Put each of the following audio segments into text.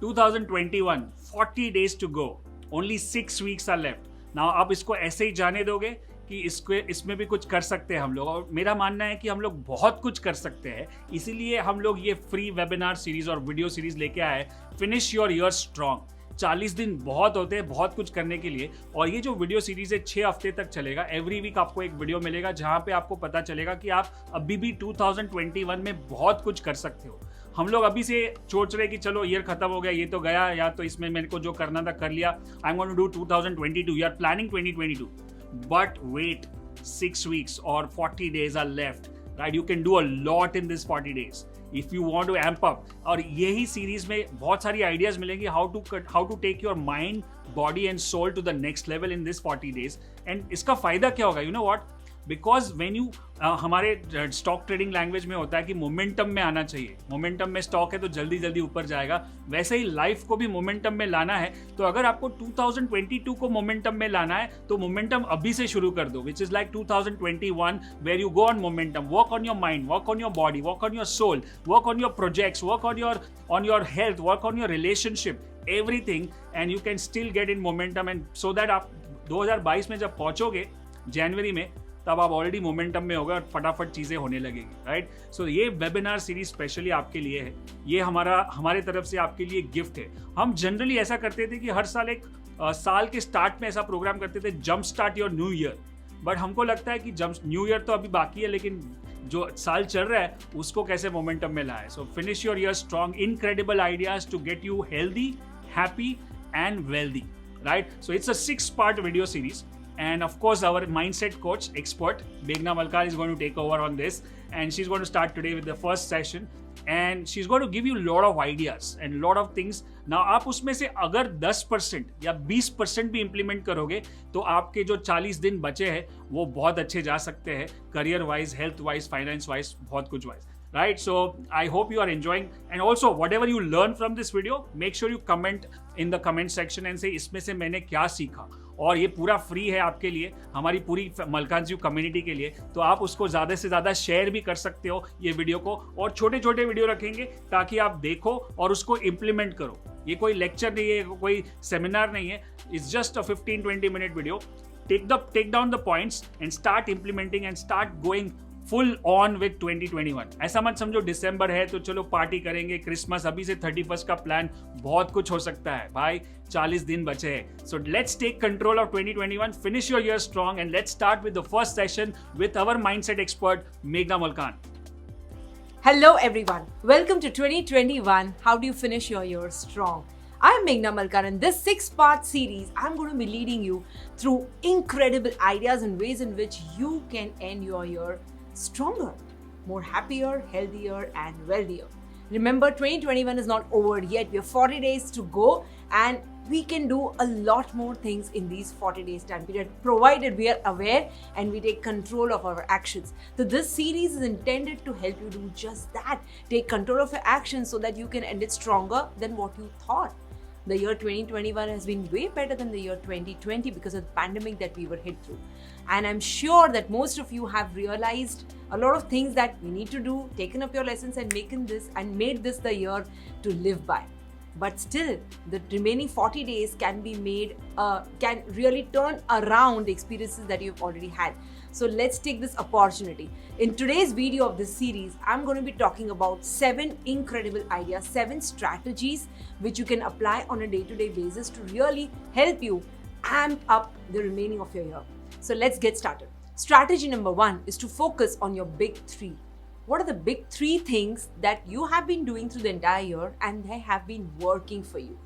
2021, 40 days to go. Only 6 weeks are left. Now आप इसको ऐसे ही जाने दोगे कि इसमें भी कुछ कर सकते हैं हम लोग, और मेरा मानना है कि हम लोग बहुत कुछ कर सकते हैं. इसीलिए हम लोग ये फ्री वेबिनार सीरीज और वीडियो सीरीज लेके आए, फिनिश योर ईयर स्ट्रांग. 40 दिन बहुत होते हैं बहुत कुछ करने के लिए, और ये जो वीडियो सीरीज है 6 हफ्ते तक चलेगा. एवरी वीक आपको एक वीडियो मिलेगा जहां पे आपको पता चलेगा कि आप अभी भी 2021 में बहुत कुछ कर सकते हो. हम लोग अभी से सोच रहे कि चलो ईयर खत्म हो गया, ये तो गया, या तो इसमें मेरे को जो करना था कर लिया. I am going to do 2022, you are planning 2022, but wait 6 weeks or 40 days are left, right? You can do a lot in this 40 days if you want to amp up. और यही सीरीज में बहुत सारी ideas मिलेंगी how to take your mind, body and soul to the next level in this 40 days. And इसका फायदा क्या होगा, you know what? Because when you हमारे स्टॉक ट्रेडिंग लैंग्वेज में होता है कि मोमेंटम में आना चाहिए. मोमेंटम में स्टॉक है तो जल्दी जल्दी ऊपर जाएगा. वैसे ही लाइफ को भी मोमेंटम में लाना है. तो अगर आपको 2022 को मोमेंटम में लाना है तो मोमेंटम अभी से शुरू कर दो, which is like 2021, where you go on momentum, work on your mind, work on your body, work on your soul, work on your projects, work on your health, work on your relationship, everything, and you can still get in momentum. And so that आप 2022 में जब पहुंचोगे जनवरी में, तब आप already momentum में होगा और फटाफट चीज़ें होने लगेगी, राइट? सो ये वेबिनार सीरीज स्पेशली आपके लिए है. ये हमारे तरफ से आपके लिए गिफ्ट है. हम जनरली ऐसा करते थे कि हर साल एक साल के स्टार्ट में ऐसा प्रोग्राम करते थे, jump start your new year. But हमको लगता है कि न्यू ईयर तो अभी बाकी है, लेकिन जो साल चल रहा है उसको कैसे मोमेंटम में लाए. So finish your year strong, incredible ideas to get you healthy, happy and wealthy, right? So it's a 6-part video series. And of course, our mindset coach expert, Meghna Malkar, is going to take over on this. And she's going to start today with the first session. And she's going to give you a lot of ideas and lot of things. Now, आप उसमें से अगर 10% या 20% भी implement करोगे, तो आपके जो 40 दिन बचे हैं, वो बहुत अच्छे जा सकते हैं. Career wise, health wise, finance wise, बहुत कुछ wise. Right? So I hope you are enjoying. And also, whatever you learn from this video, make sure you comment in the comment section and say इसमें से मैंने क्या सीखा. और ये पूरा फ्री है आपके लिए, हमारी पूरी मलकानज़्यू कम्युनिटी के लिए. तो आप उसको ज़्यादा से ज़्यादा शेयर भी कर सकते हो ये वीडियो को, और छोटे छोटे वीडियो रखेंगे ताकि आप देखो और उसको इम्प्लीमेंट करो. ये कोई लेक्चर नहीं है, कोई सेमिनार नहीं है. It's just a 15-20 minute video. Take down the points and start implementing and start going full on with 2021. ऐसा मत समझो दिसंबर है तो चलो पार्टी करेंगे, क्रिसमस, अभी से 31 का प्लान. बहुत कुछ हो सकता है भाई, 40 दिन बचे हैं. So let's take control of 2021, finish your year strong, and let's start with the first session with our mindset expert मेघना Malkan. Hello everyone, welcome to 2021. How do you finish your year strong? I'm Meghna Malkar, and this 6-part series, I'm going to be leading you through incredible ideas and ways in which you can end your year stronger, more happier, healthier and wealthier. Remember, 2021 is not over yet. We have 40 days to go, and we can do a lot more things in these 40 days time period, provided we are aware and we take control of our actions. So this series is intended to help you do just that. Take control of your actions so that you can end it stronger than what you thought. The year 2021 has been way better than the year 2020 because of the pandemic that we were hit through. And I'm sure that most of you have realized a lot of things that we need to do, taken up your lessons and made this the year to live by. But still, the remaining 40 days can really turn around the experiences that you've already had. So let's take this opportunity. In today's video of this series, I'm going to be talking about 7 incredible ideas, 7 strategies which you can apply on a day-to-day basis to really help you amp up the remaining of your year. So let's get started. Strategy number 1 is to focus on your big 3. What are the big 3 things that you have been doing through the entire year and they have been working for you?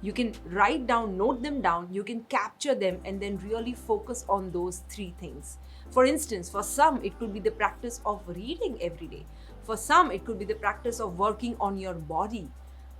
You can write down, note them down, you can capture them and then really focus on those 3 things. For instance, for some, it could be the practice of reading every day. For some, it could be the practice of working on your body.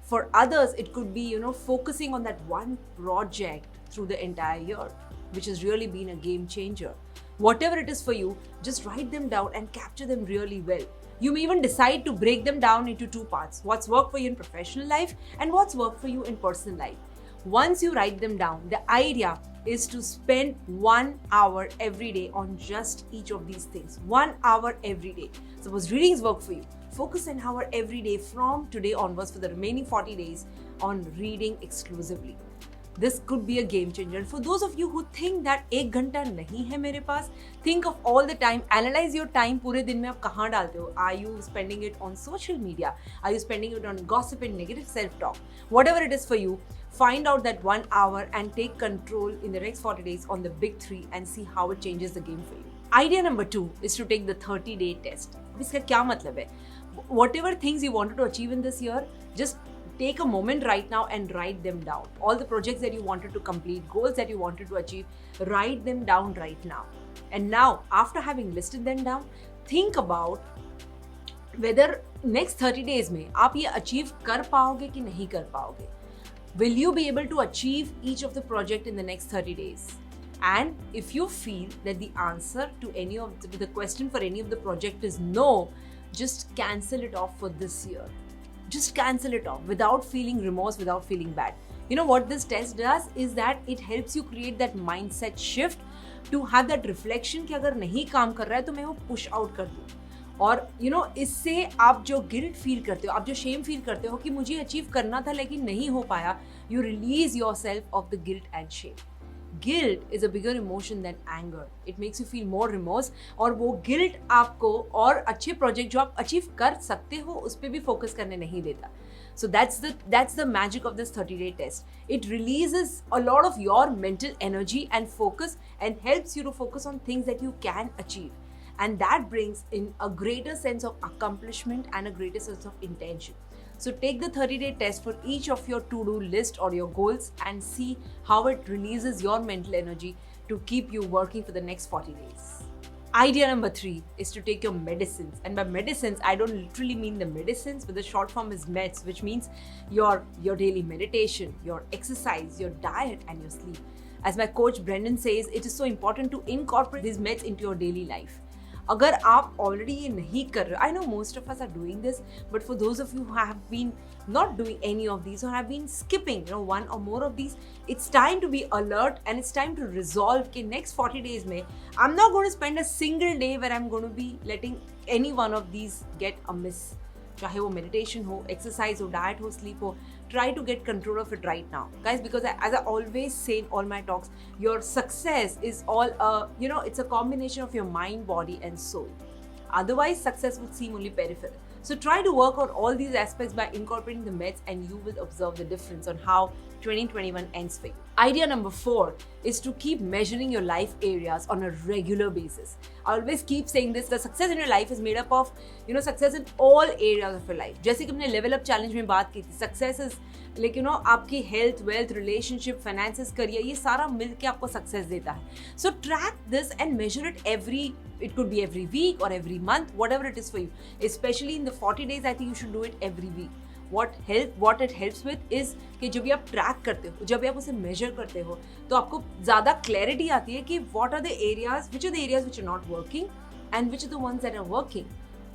For others, it could be, focusing on that one project through the entire year, which has really been a game changer. Whatever it is for you, just write them down and capture them really well. You may even decide to break them down into 2 parts. What's worked for you in professional life and what's worked for you in personal life. Once you write them down, the idea is to spend 1 hour every day on just each of these things. 1 hour every day. Suppose readings work for you. focus an hour every day from today onwards for the remaining 40 days on reading exclusively. This could be a game changer. For those of you who think that एक घंटा नहीं है मेरे पास, think of all the time, analyze your time पूरे दिन में आप कहाँ डालते हो? Are you spending it on social media? Are you spending it on gossip and negative self-talk? Whatever it is for you, find out that 1 hour and take control in the next 40 days on the big 3 and see how it changes the game for you. Idea number 2 is to take the 30-day test. इसका क्या मतलब है? Whatever things you wanted to achieve in this year, just take a moment right now and write them down. All the projects that you wanted to complete, goals that you wanted to achieve, write them down right now. And now, after having listed them down, think about whether next 30 days में आप ये achieve कर पाओगे कि नहीं कर पाओगे. Will you be able to achieve each of the project in the next 30 days? And if you feel that the answer to any of the question for any of the project is no, just cancel it off for this year. Just cancel it off without feeling remorse, without feeling bad. You know what this test does is that it helps you create that mindset shift to have that reflection कि अगर नहीं काम कर रहा है तो मैं वो push out कर दूँ. और इससे आप जो गिल्ट फील करते हो, आप जो शेम फील करते हो कि मुझे अचीव करना था लेकिन नहीं हो पाया, you release yourself of the guilt and shame. Guilt is a bigger emotion than anger. It makes you feel more remorse. और वो guilt आपको और अच्छे project जो आप achieve कर सकते हो उस पर भी focus करने नहीं देता. So that's the magic of this 30-day test. It releases a lot of your mental energy and focus and helps you to focus on things that you can achieve. And that brings in a greater sense of accomplishment and a greater sense of intention. So take the 30-day test for each of your to-do list or your goals and see how it releases your mental energy to keep you working for the next 40 days. Idea number 3 is to take your medicines. And by medicines, I don't literally mean the medicines, but the short form is meds, which means your daily meditation, your exercise, your diet, and your sleep. As my coach Brendan says, it is so important to incorporate these meds into your daily life. अगर आप already ये नहीं कर रहे, I know most of us are doing this, but for those of you who have been not doing any of these or have been skipping one or more of these, it's time to be alert and it's time to resolve कि next 40 days में I'm not going to spend a single day where I'm going to be letting any one of these get amiss. चाहे वो meditation हो, exercise हो, diet हो, sleep हो, try to get control of it right now, guys, because as I always say in all my talks, your success is all it's a combination of your mind, body and soul. Otherwise, success would seem only peripheral. So try to work on all these aspects by incorporating the meds and you will observe the difference on how 2021 ends for you. Idea number 4 is to keep measuring your life areas on a regular basis. I always keep saying this, the success in your life is made up of, success in all areas of your life. जैसे कि हमने level up challenge में बात की थी, success is like आपकी health, wealth, relationship, finances, career, ये सारा मिल के आपको success देता है. So track this and measure it it could be every week or every month, whatever it is for you. Especially in the 40 days, I think you should do it every week. What it helps with is कि जब भी आप track करते हो, जब भी आप उसे मेजर करते हो, तो आपको ज़्यादा क्लैरिटी आती है कि what are the areas which are not working and which are the ones that are working.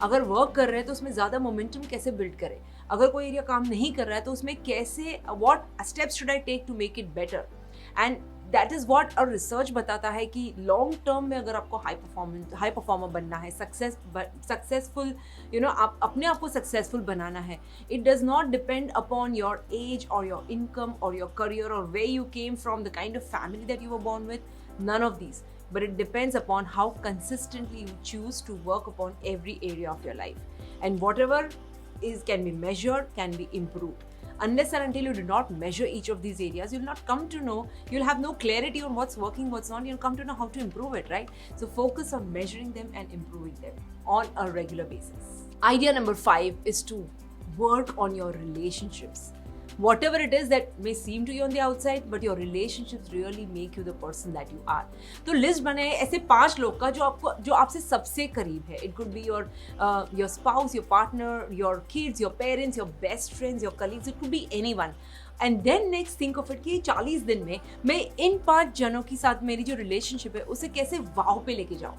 अगर वर्क कर रहे हैं तो उसमें ज़्यादा मोमेंटम कैसे बिल्ड करें, अगर कोई एरिया काम नहीं कर रहा है तो उसमें कैसे what steps should I take to make it better. And that is what a research बताता है कि लॉन्ग टर्म में अगर आपको हाई परफॉर्मर बनना है, सक्सेसफुल आप अपने आप को सक्सेसफुल बनाना है, it does not depend upon your age और योर इनकम और योर करियर और way you came from the kind of family that you were born with, none of these, but it depends upon how consistently you choose to work upon every area of your life, and whatever can be measured can be improved. Unless and until you do not measure each of these areas, you'll not come to know, you'll have no clarity on what's working, what's not, you'll come to know how to improve it, right? So focus on measuring them and improving them on a regular basis. Idea number 5 is to work on your relationships. Whatever it is that may seem to you on the outside, but your relationships really make you the person that you are. तो list बनाए ऐसे 5 लोग का जो आपसे सबसे करीब है. It could be your spouse, your partner, your kids, your parents, your best friends, your colleagues. It could be anyone. And then next think of it कि 40 दिन में मैं इन 5 जनों के साथ मेरी जो रिलेशनशिप है उसे कैसे वाव पे लेके जाऊँ.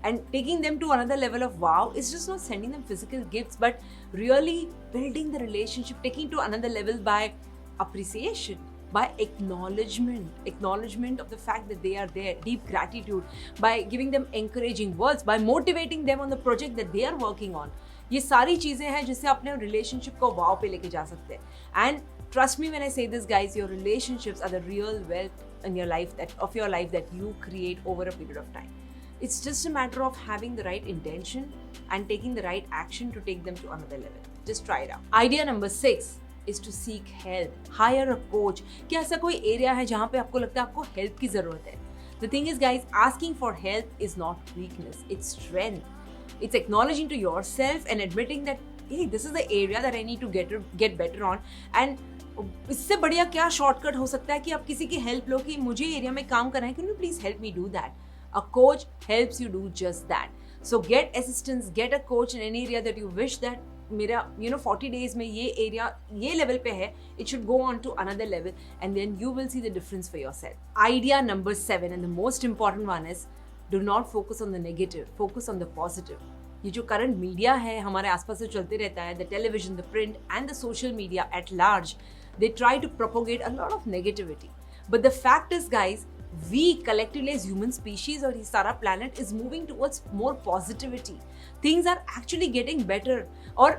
And taking them to another level of wow is just not sending them physical gifts, but really building the relationship, taking to another level by appreciation, by acknowledgement of the fact that they are there, deep gratitude, by giving them encouraging words, by motivating them on the project that they are working on. ये सारी चीज़ें हैं जिससे अपने relationship को वाव पे लेके जा सकते हैं. And trust me when I say this, guys, your relationships are the real wealth in your life that you create over a period of time. It's just a matter of having the right intention and taking the right action to take them to another level. Just try it out. Idea number 6 is to seek help. Hire a coach. क्या ऐसा कोई area है जहाँ पे आपको लगता है आपको हेल्प की जरूरत है? The thing is, guys, asking for help is not weakness, it's strength. It's acknowledging to yourself and admitting that, hey, this is the area that I need to get better on. And इससे बढ़िया क्या shortcut हो सकता है कि आप किसी की हेल्प लो कि मुझे एरिया में काम करना है, can you please help me do that. A coach helps you do just that. So gate assistance, get a coach in any area that you wish that मेरा 40 डेज में ये एरिया ये लेवल पे है, it should go on to another level and then you will see the difference for yourself. Idea number 7 and the most important one is do not focus on the negative, focus on the positive. ये जो current media है हमारे आसपास जो चलते रहता है, the television, the print and the social media at large, they try to propagate a lot of negativity. But the fact is, guys, we collectively as human species or this Sara planet is moving towards more positivity. Things are actually getting better, or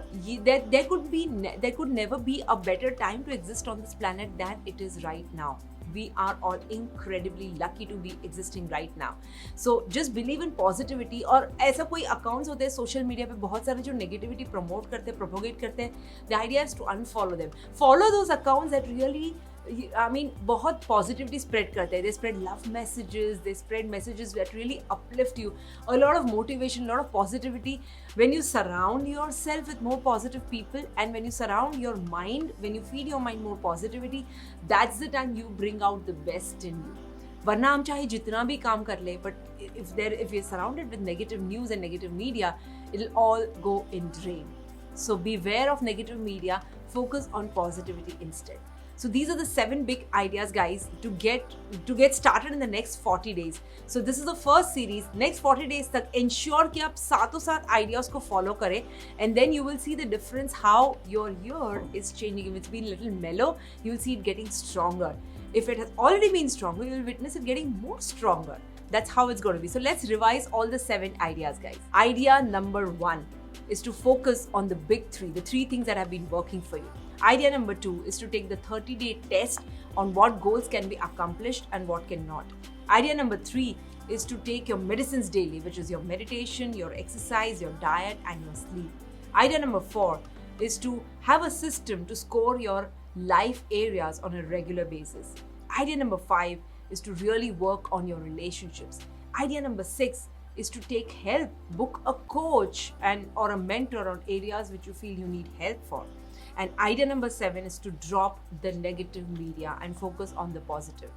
there could never be a better time to exist on this planet than it is right now. We are all incredibly lucky to be existing right now. So just believe in positivity. और ऐसा कोई accounts होते हैं social media पे बहुत सारे जो negativity promote करते हैं, प्रोपोगेट करते हैं, the idea is to unfollow them. Follow those accounts that really, I mean, बहुत positivity spread करते हैं. They spread love messages, they spread messages that really uplift you, a lot of motivation, a lot of positivity. When you surround yourself with more positive people and when you surround your mind, when you feed your mind more positivity, that's the time you bring out the best in you. वरना हम चाहे जितना भी काम कर ले, but if you're surrounded with negative news and negative media, it'll all go in drain. So beware of negative media, focus on positivity instead. So these are the 7 big ideas, guys, to get started in the next 40 days. So this is the first series. Next 40 days तक ensure कि आप साथों साथ ideas को follow करें, and then you will see the difference how your year is changing. If it's been a little mellow, you will see it getting stronger. If it has already been stronger, you will witness it getting more stronger. That's how it's going to be. So let's revise all the 7 ideas, guys. Idea number 1 is to focus on the big 3, the 3 things that have been working for you. Idea number 2 is to take the 30-day test on what goals can be accomplished and what cannot. Idea number 3 is to take your medicines daily, which is your meditation, your exercise, your diet, and your sleep. Idea number 4 is to have a system to score your life areas on a regular basis. Idea number 5 is to really work on your relationships. Idea number 6 is to take help, book a coach or a mentor on areas which you feel you need help for. And idea number 7 is to drop the negative media and focus on the positive.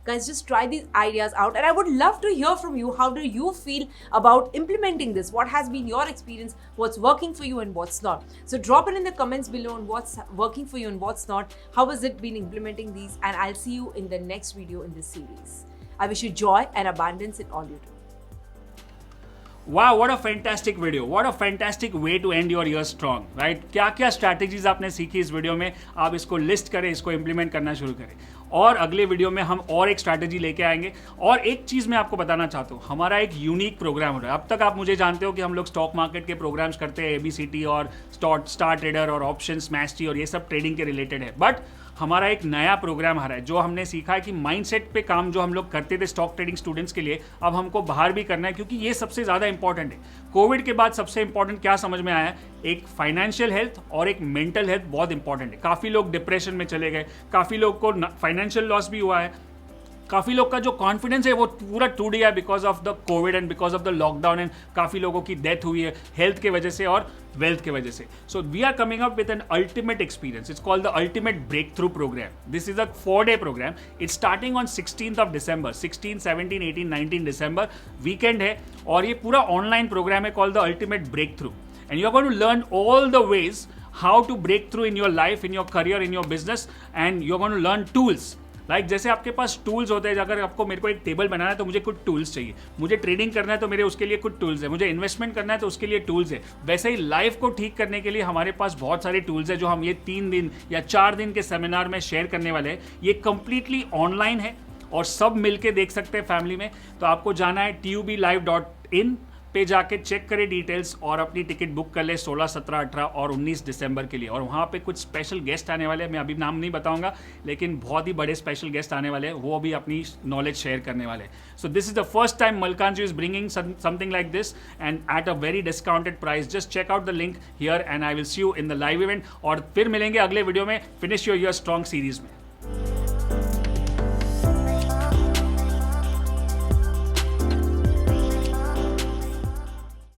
Guys, just try these ideas out, and I would love to hear from you. How do you feel about implementing this? What has been your experience? What's working for you and what's not? So drop it in the comments below on what's working for you and what's not. How has it been implementing these? And I'll see you in the next video in this series. I wish you joy and abundance in all you do. Wow, what a fantastic video. What a fantastic way to end your year strong, right? क्या क्या strategies आपने सीखी इस video में, आप इसको list करें, इसको इम्प्लीमेंट करना शुरू करें. और अगले वीडियो में हम और एक स्ट्रैटेजी लेके आएंगे. और एक चीज़ मैं आपको बताना चाहता हूँ, हमारा एक यूनिक प्रोग्राम हो रहा है. अब तक आप मुझे जानते हो कि हम लोग स्टॉक मार्केट के प्रोग्राम्स करते हैं, ABCT और स्टार ट्रेडर और ऑप्शन स्मैश और ये सब ट्रेडिंग के रिलेटेड है. बट हमारा एक नया प्रोग्राम आ रहा है जो हमने सीखा है कि माइंडसेट पे काम जो हम लोग करते थे स्टॉक ट्रेडिंग स्टूडेंट्स के लिए, अब हमको बाहर भी करना है, क्योंकि ये सबसे ज़्यादा इंपॉर्टेंट है. कोविड के बाद सबसे इंपॉर्टेंट क्या समझ में आया, एक फाइनेंशियल हेल्थ और एक मेंटल हेल्थ बहुत इंपॉर्टेंट है. काफ़ी लोग डिप्रेशन में चले गए, काफ़ी लोग को फाइनेंशियल लॉस भी हुआ है, काफ़ी लोग का जो कॉन्फिडेंस है वो पूरा टूट गया because of the Covid and because of the lockdown, and काफ़ी लोगों की डेथ हुई है हेल्थ के वजह से और वेल्थ के वजह से. So we are coming up with an ultimate experience. It's called the ultimate breakthrough programme. This is a 4-day programme. It's starting on 16th of December. 16, 17, 18, 19 December weekend है, और ये पूरा ऑनलाइन प्रोग्राम है called the ultimate breakthrough. And you are going to learn all the ways how to break through in your life, in your career, in your business, and you're going to learn tools. Like जैसे आपके पास tools होते हैं, अगर आपको मेरे को एक table बनाना है तो मुझे कुछ टूल्स चाहिए, मुझे ट्रेडिंग करना है तो मेरे उसके लिए कुछ टूल्स है, मुझे इन्वेस्टमेंट करना है तो उसके लिए टूल्स है. वैसे ही लाइफ को ठीक करने के लिए हमारे पास बहुत सारे टूल्स है जो हम ये 3 दिन या 4 दिन के सेमिनार में शेयर करने वाले हैं. ये कंप्लीटली ऑनलाइन है और सब मिलके देख सकते हैं फैमिली में. तो आपको जाना है tubelive.in पे जाके चेक करें डिटेल्स और अपनी टिकट बुक कर ले 16, 17, 18 और 19 दिसंबर के लिए। और वहाँ पे कुछ स्पेशल गेस्ट आने वाले हैं, मैं अभी नाम नहीं बताऊंगा, लेकिन बहुत ही बड़े स्पेशल गेस्ट आने वाले हैं, वो भी अपनी नॉलेज शेयर करने वाले हैं। So this is the first time मलकांजी is bringing something like this and at a very discounted price. Just check out the link here and I will see you in the live event. और फिर मिलेंगे अगले video में finish your year strong series में।